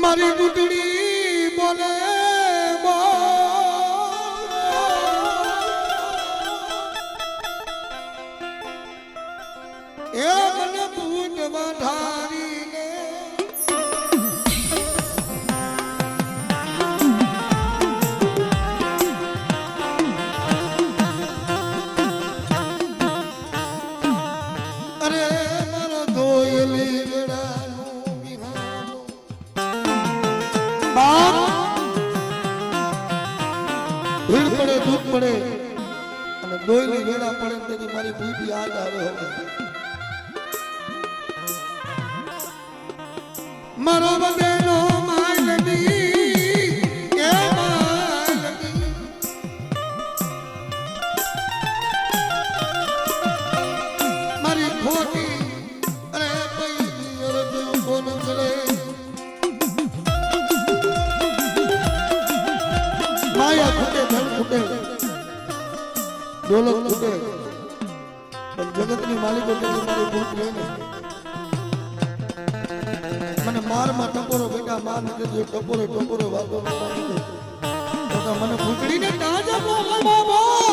મારી ગુટડી બોલે એ મને ભૂત વધારીને અરે મારો ધોયેલી ગળાનું વિહારો બાપ ભીડ પડે દૂધ પડે અને ધોયેલી વેળા પડે તેથી મારી ભૂત યાદ આવે હવે મારો બગેનો માલની એ માલની મારી ખોટી અરે પૈની અરજુ કોણ કરે માયા ખૂટે ધન ખૂટે દોલત ખૂટે પણ જગતની માલિકો તેની મારી ભૂત લે ને મને મારમાં ટપોરો બેટા માર નથી દે ટપોરે ટપોરે વાતો તો મને ભૂતડીને તાજા બાબા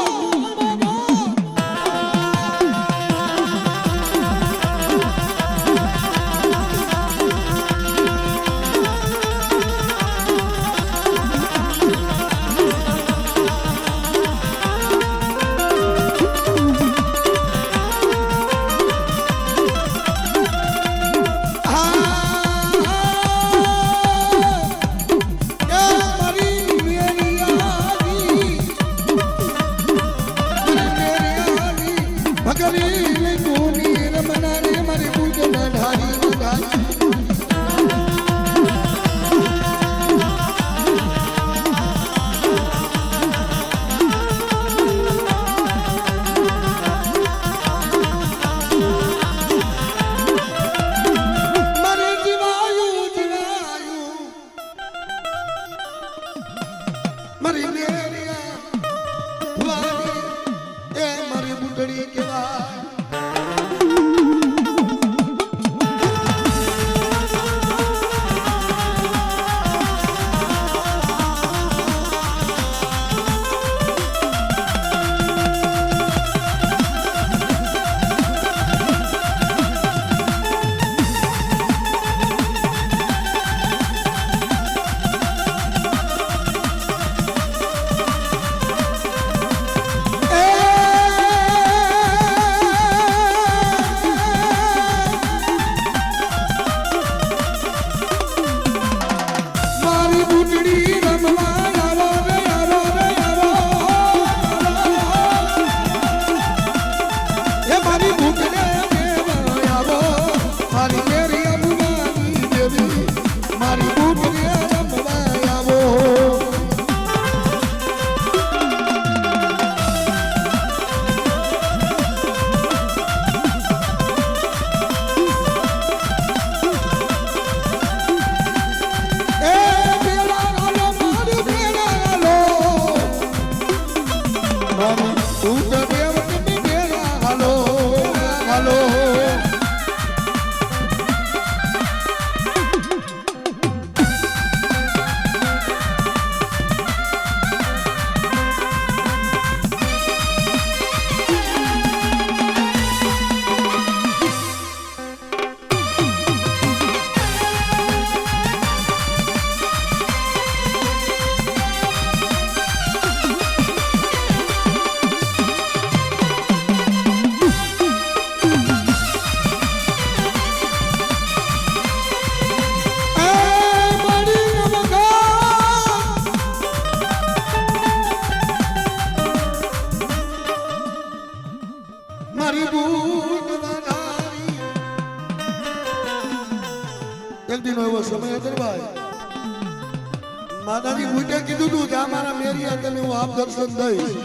માતાજી ભૂતે કીધું તું ત્યાં મારા મેરિયા તને હું આપ દર્શન દઈશ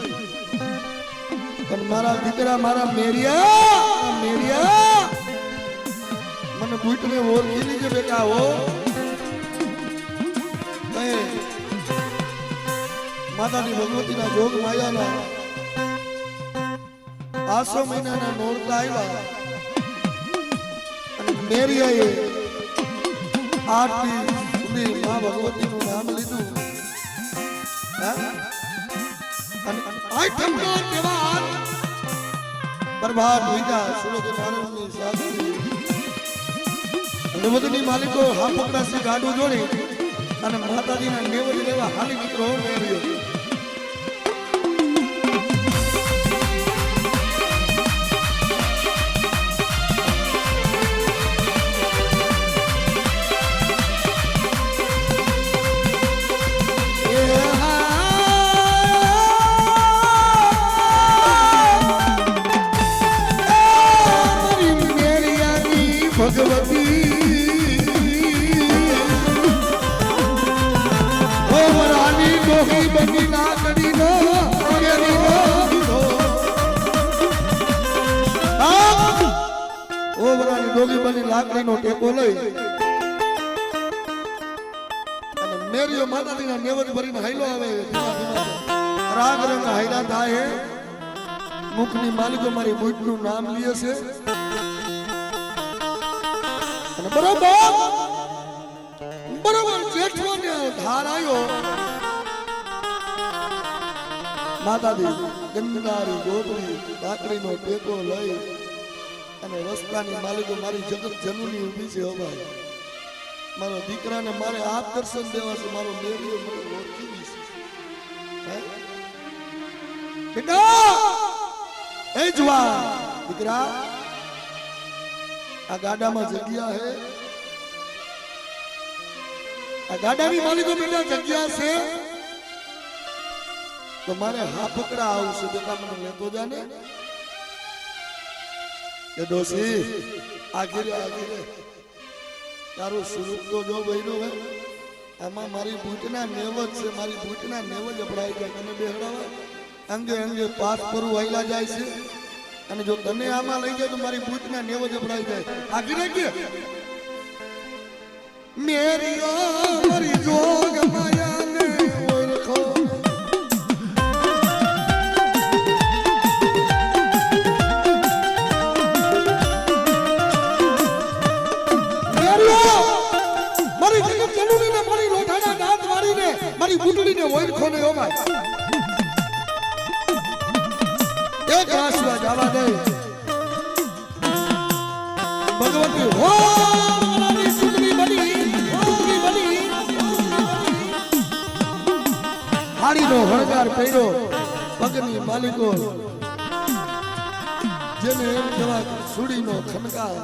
પણ મારા દીકરા મારા મેરિયા મને ભૂતને ઓળખી લીજે બેટા હો માતાજી ભગવતીના જોગ માયાના આસો મહિનાના નોરતા આવ્યા અને મેરિયાએ આરતી સુધી માં ભગવતીનું નામ લીધું હા અને આ ઠમકો કેવા પ્રભાત વિજા સુરત આનંદની સાગરી નવદની માલિકો હાફકડાસી ગાડું જોડી અને માતાજીના નેવજ લેવા હાલી મિત્રો મેળ્યો લાકડીનો ટેકો લઈ અને મેરીઓ માતાજીના નેવજ ભરીને હાઈલો આવે રાગ રંગ હાઈલા થાય મુખની માલિકો મારી બુટનું નામ લે છે અને બરોબર જેઠવાને ધાર આવ્યો માતાજી ગંગારી ગોપડી લાકડીનો ટેકો લઈ અને રસ્તાની માલિકો મારી જગત જનની ઊભી છે. ભાઈ મારો દીકરાને મારે આપ દર્શન દેવા છે. મારો મેરીઓ મને ઓળખી છે. બેટા એ જુવા દીકરા આ ગાડામાં જગ્યા હે. આ ગાડાની માલિકો બેટા જગ્યા છે તો મારે હા પકડા આવશે. બેટા મને લેતો જાને કે ડોસી આખીરે તારું સ્વરૂપ તો જો બહેનો હે આમાં મારી ભૂતના નેવજ છે. મારી ભૂતના નેવજ અપડાઈ જાય તને બેહડાવા અંગે અંગે પાસ પરુ વાયલા જાય છે અને જો તને આમાં લઈ જાય તો મારી ભૂતના નેવજ અપડાઈ જાય. આખીરે કે મેરી મારી જોગ માયાને ઓળખો મારી બુટડીને ઓળખો ને ઓ ભાઈ એક આસવા જવા દે ભગવતી હો મારી સુંદરી બની હાડીનો હળગાર પહેર્યો પગની માલિકો જેને એમ કહેવાય સુડીનો ખનકાર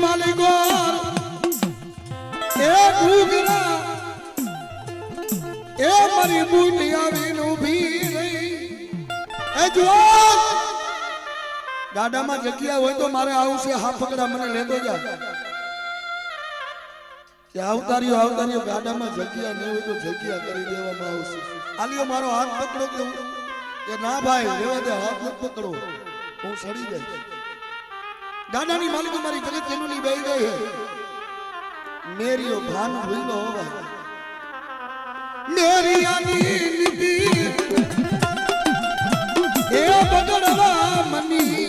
માલિકો એ ઘૂઘરા એ મારી બુટી આવીને ઊભી રહી. એ જો ગાડામાં જગ્યા હોય તો મારે આવું છે. હા પકડા મને લેતો જા કે આવતારીઓ ગાડામાં જગ્યા નહીં હોય તો જગ્યા કરી દેવામાં આવશે. આલિયો મારો હાથ પકડો કે ના ભાઈ લેવા દે હાથ ન પકડો હું સડી જાય. ગાડાની માલિકો મારી જગત જનુની બેહી ગઈ હે. મેરીઓ ભાન ભૂલો હોવા મેરી આની લીધી એ બગડવા મની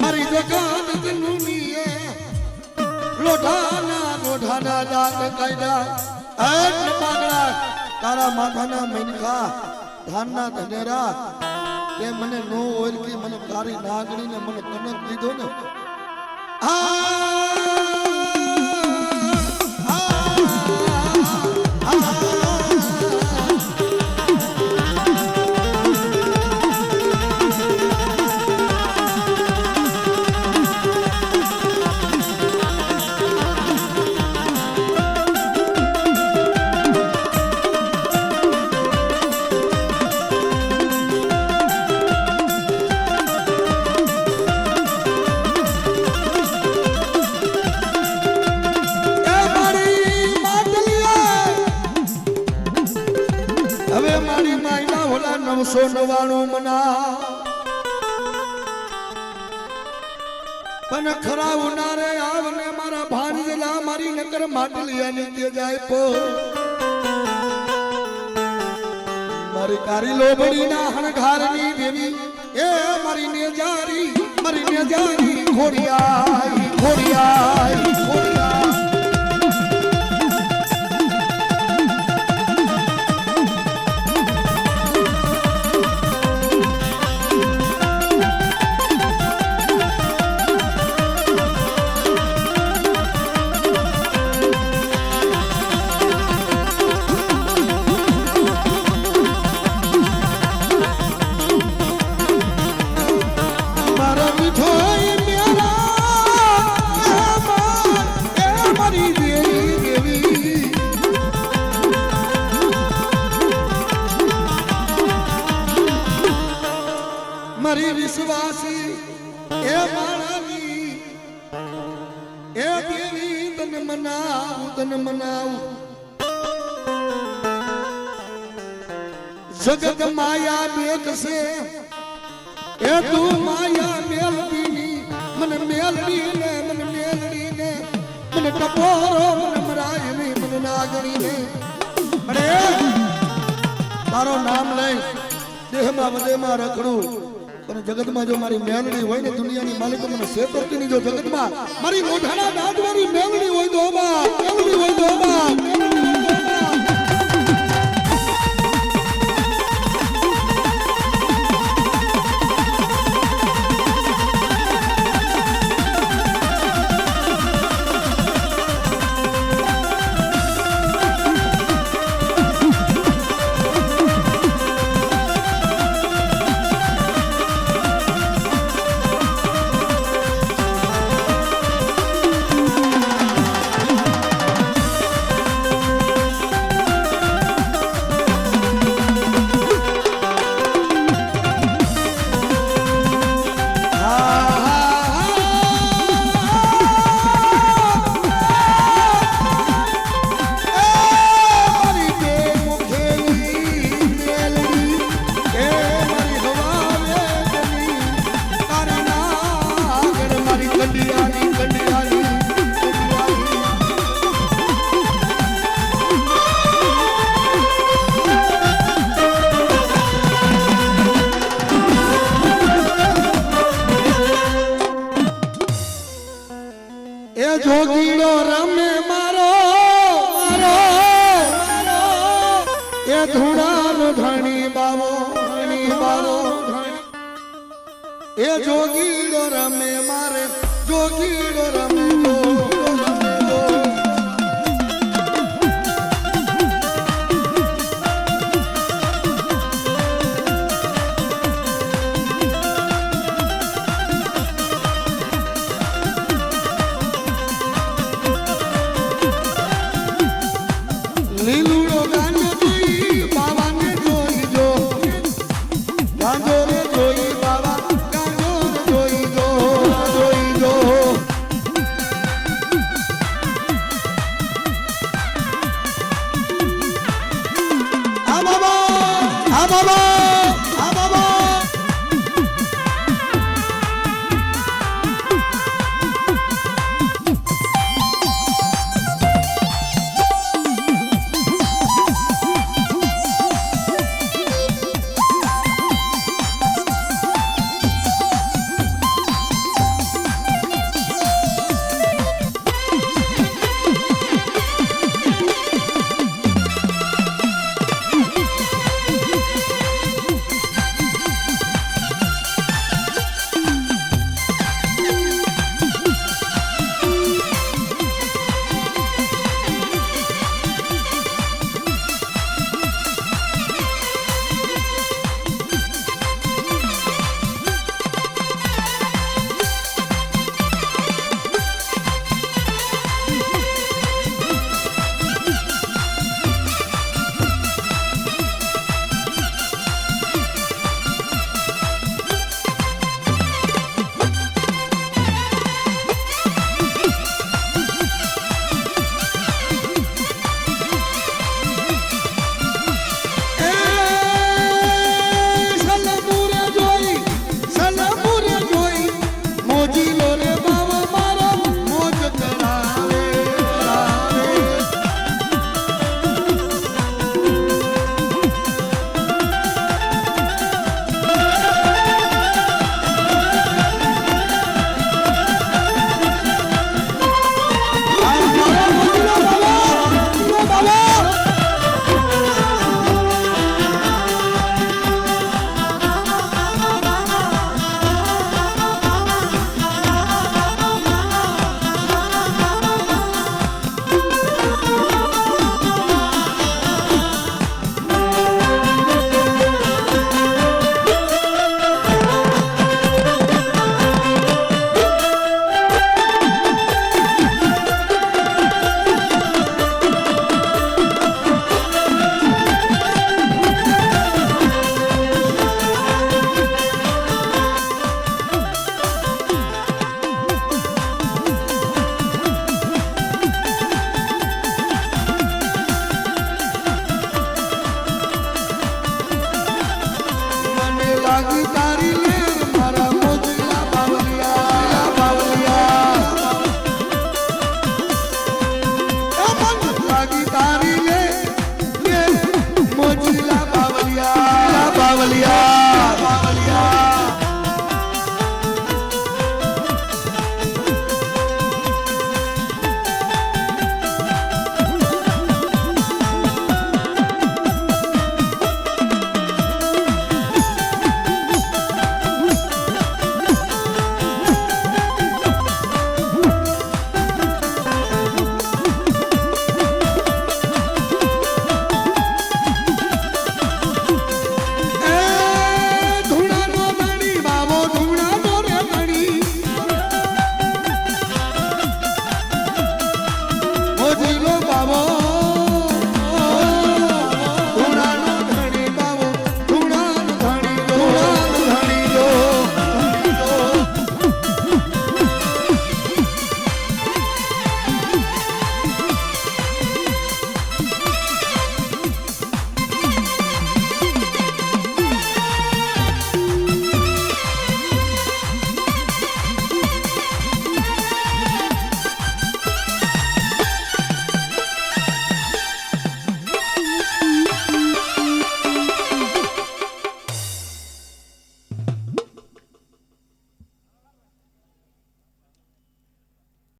મારી જગત જનુની એ લોઢાના જાત કાયદા એટ પાગડા તારા માથાના મનખા ધાનના ધનેરા કે મને નો ઓળખી મને કારી નાગણીને મને કનક દીધો ને મના પણ ખરા ઉનારે આવને મારા ભાણજલા મારી નકર कर માટલિયા નીચે જાય પો મારી કારી લોબડી ના હણઘારની દેવી એ મારી નેજારી ખોડિયાઈ ખોડિયા મારી વિશ્વાસી એ માળાની એ દેવી તને મનાવું જગત માયા બેકસે એ તું માયા મેલડીની મને મેલડીને મને ટપોરો મને મરાયની મને નાગણીને અરે તારો નામ લઈ દેહમાં વધેમાં રખડું પણ જગતમાં જો મારી મેલડી હોય ને દુનિયાની માલિક મને સેતરતીની જો જગતમાં મારી મોઢાના દાંતવાળી મેલડી હોય તો મેલડી હોય તો જોગીડો રમે મારો એ ધૂણાનો ધણી બાવો એ જોગીડો રમે મારે જોગીડો રમે